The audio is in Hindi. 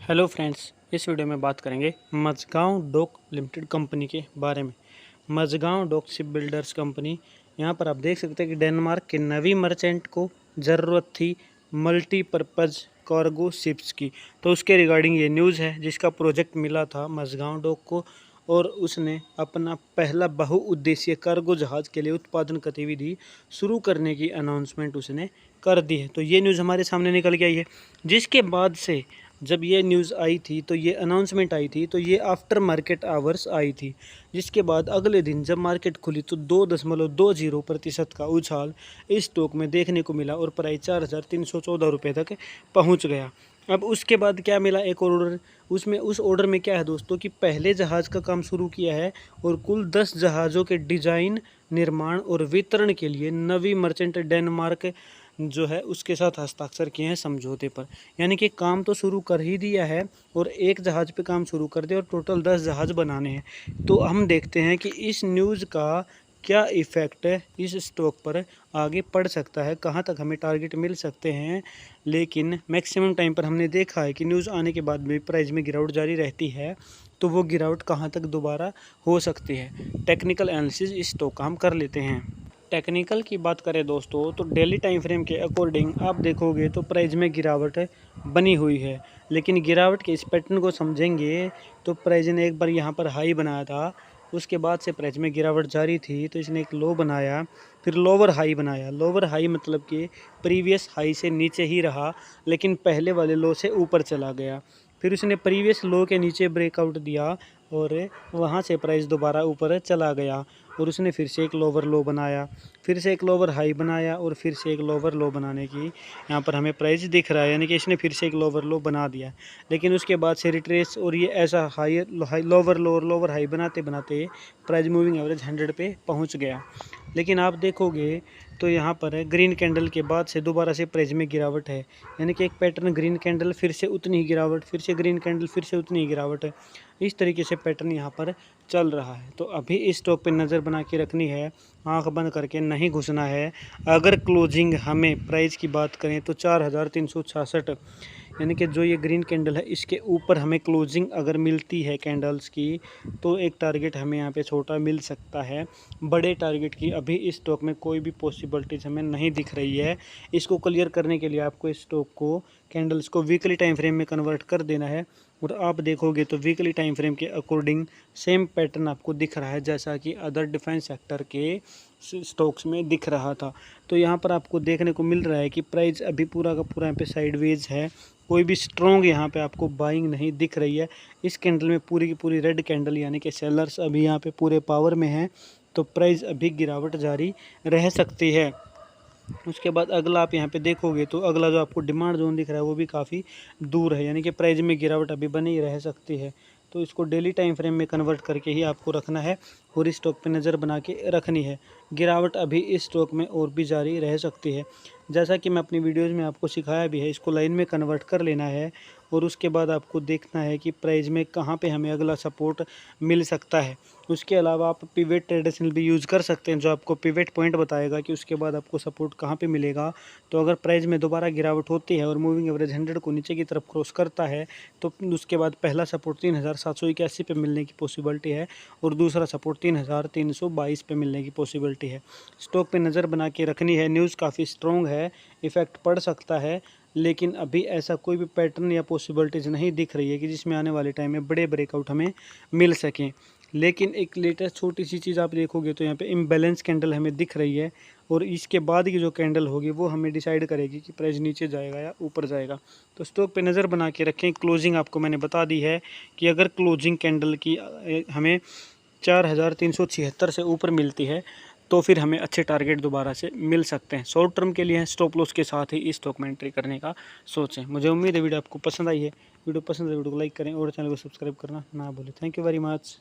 हेलो फ्रेंड्स, इस वीडियो में बात करेंगे मझगांव डॉक लिमिटेड कंपनी के बारे में। Mazagon dock ship builders company, यहाँ पर आप देख सकते हैं कि डेनमार्क के नवी मर्चेंट को ज़रूरत थी मल्टीपर्पज़ कार्गो शिप्स की, तो उसके रिगार्डिंग ये न्यूज़ है जिसका प्रोजेक्ट मिला था मझगांव डॉक को और उसने अपना पहला बहुउद्देशीय कार्गो जहाज़ के लिए उत्पादन गतिविधि शुरू करने की अनाउंसमेंट उसने कर दी है। तो ये न्यूज़ हमारे सामने निकल के आई है, जिसके बाद से जब ये न्यूज़ आई थी तो ये अनाउंसमेंट आई थी तो ये आफ्टर मार्केट आवर्स आई थी। जिसके बाद अगले दिन जब मार्केट खुली तो 2.20% का उछाल इस स्टॉक में देखने को मिला और प्राइस 4,314 रुपये तक पहुंच गया। अब उसके बाद क्या मिला, एक और ऑर्डर। उस ऑर्डर में क्या है दोस्तों कि पहले जहाज़ का काम शुरू किया है और कुल 10 जहाज़ों के डिज़ाइन, निर्माण और वितरण के लिए नवी मर्चेंट डेनमार्क जो है उसके साथ हस्ताक्षर किए हैं समझौते पर। यानी कि काम तो शुरू कर ही दिया है और एक जहाज़ पे काम शुरू कर दिया और टोटल 10 जहाज़ बनाने हैं। तो हम देखते हैं कि इस न्यूज़ का क्या इफ़ेक्ट इस स्टॉक पर आगे पड़ सकता है, कहाँ तक हमें टारगेट मिल सकते हैं। लेकिन मैक्सिमम टाइम पर हमने देखा है कि न्यूज़ आने के बाद भी प्राइस में गिरावट जारी रहती है, तो वो गिरावट कहाँ तक दोबारा हो सकती है। टेक्निकल एनालिसिस इस स्टॉक का हम कर लेते हैं। टेक्निकल की बात करें दोस्तों तो डेली टाइम फ्रेम के अकॉर्डिंग आप देखोगे तो प्राइस में गिरावट बनी हुई है। लेकिन गिरावट के इस पैटर्न को समझेंगे तो प्राइस ने एक बार यहाँ पर हाई बनाया था, उसके बाद से प्राइस में गिरावट जारी थी तो इसने एक लो बनाया, फिर लोअर हाई बनाया। लोअर हाई मतलब कि प्रीवियस हाई से नीचे ही रहा लेकिन पहले वाले लो से ऊपर चला गया। फिर उसने प्रीवियस लो के नीचे ब्रेकआउट दिया और वहाँ से प्राइस दोबारा ऊपर चला गया और उसने फिर से एक लोअर लो बनाया, फिर से एक लोअर हाई बनाया और फिर से एक लोअर लो बनाने की यहाँ पर हमें प्राइस दिख रहा है। यानी कि इसने फिर से एक लोअर लो बना दिया, लेकिन उसके बाद से रिट्रेस और ये ऐसा हाई लोअर लो और लोअर हाई बनाते बनाते प्राइस मूविंग एवरेज 100 पे पहुँच गया। लेकिन आप देखोगे तो यहाँ पर ग्रीन कैंडल के बाद से दोबारा से प्राइस में गिरावट है। यानी कि एक पैटर्न, ग्रीन कैंडल फिर से उतनी ही गिरावट, फिर से ग्रीन कैंडल फिर से उतनी ही गिरावट है। इस तरीके से पैटर्न यहाँ पर चल रहा है। तो अभी इस स्टॉक पे नज़र बना के रखनी है, आंख बंद करके नहीं घुसना है। अगर क्लोजिंग हमें प्राइस की बात करें तो 4,366, यानी कि जो ये ग्रीन कैंडल है इसके ऊपर हमें क्लोजिंग अगर मिलती है कैंडल्स की तो एक टारगेट हमें यहाँ पे छोटा मिल सकता है। बड़े टारगेट की अभी इस स्टॉक में कोई भी पॉसिबिलिटीज़ हमें नहीं दिख रही है। इसको क्लियर करने के लिए आपको इस स्टॉक को, कैंडल्स को वीकली टाइम फ्रेम में कन्वर्ट कर देना है और आप देखोगे तो वीकली टाइम फ्रेम के अकॉर्डिंग सेम पैटर्न आपको दिख रहा है जैसा कि अदर डिफेंस सेक्टर के स्टॉक्स में दिख रहा था। तो यहाँ पर आपको देखने को मिल रहा है कि प्राइस अभी पूरा का पूरा यहाँ पे साइडवेज है, कोई भी स्ट्रॉन्ग यहाँ पे आपको बाइंग नहीं दिख रही है। इस कैंडल में पूरी की पूरी रेड कैंडल, यानी कि सेलर्स अभी यहाँ पे पूरे पावर में हैं, तो प्राइस अभी गिरावट जारी रह सकती है। उसके बाद अगला आप यहाँ पे देखोगे तो अगला जो आपको डिमांड जोन दिख रहा है वो भी काफ़ी दूर है, यानी कि प्राइस में गिरावट अभी बनी रह सकती है। तो इसको डेली टाइम फ्रेम में कन्वर्ट करके ही आपको रखना है और इस स्टॉक पे नज़र बना के रखनी है। गिरावट अभी इस स्टॉक में और भी जारी रह सकती है, जैसा कि मैं अपनी वीडियोज़ में आपको सिखाया भी है। इसको लाइन में कन्वर्ट कर लेना है और उसके बाद आपको देखना है कि प्राइस में कहाँ पे हमें अगला सपोर्ट मिल सकता है। उसके अलावा आप पिवेट ट्रेडिशनल भी यूज़ कर सकते हैं, जो आपको पिवेट पॉइंट बताएगा कि उसके बाद आपको सपोर्ट कहाँ पे मिलेगा। तो अगर प्राइस में दोबारा गिरावट होती है और मूविंग एवरेज 100 को नीचे की तरफ क्रॉस करता है तो उसके बाद पहला सपोर्ट 3,781 पे मिलने की पॉसिबिलिटी है और दूसरा सपोर्ट 3,322 पे मिलने की पॉसिबिलिटी है। स्टॉक पे नज़र बना के रखनी है। न्यूज़ काफ़ी स्ट्रॉन्ग है, इफ़ेक्ट पड़ सकता है, लेकिन अभी ऐसा कोई भी पैटर्न या पॉसिबिलिटीज़ नहीं दिख रही है कि जिसमें आने वाले टाइम में बड़े ब्रेकआउट हमें मिल सकें। लेकिन एक लेटेस्ट छोटी सी चीज़ आप देखोगे तो यहाँ पे इम्बैलेंस कैंडल हमें दिख रही है और इसके बाद की जो कैंडल होगी वो हमें डिसाइड करेगी कि प्राइस नीचे जाएगा या ऊपर जाएगा। तो स्टॉक पे नज़र बना के रखें। क्लोजिंग आपको मैंने बता दी है कि अगर क्लोजिंग कैंडल की हमें 4,376 से ऊपर मिलती है तो फिर हमें अच्छे टारगेट दोबारा से मिल सकते हैं। शॉर्ट टर्म के लिए स्टॉप लॉस के साथ ही इस स्टॉक में एंट्री करने का सोचें। मुझे उम्मीद है वीडियो आपको पसंद आई है। वीडियो पसंद है वीडियो को लाइक करें और चैनल को सब्सक्राइब करना ना भूलें। Thank you very much.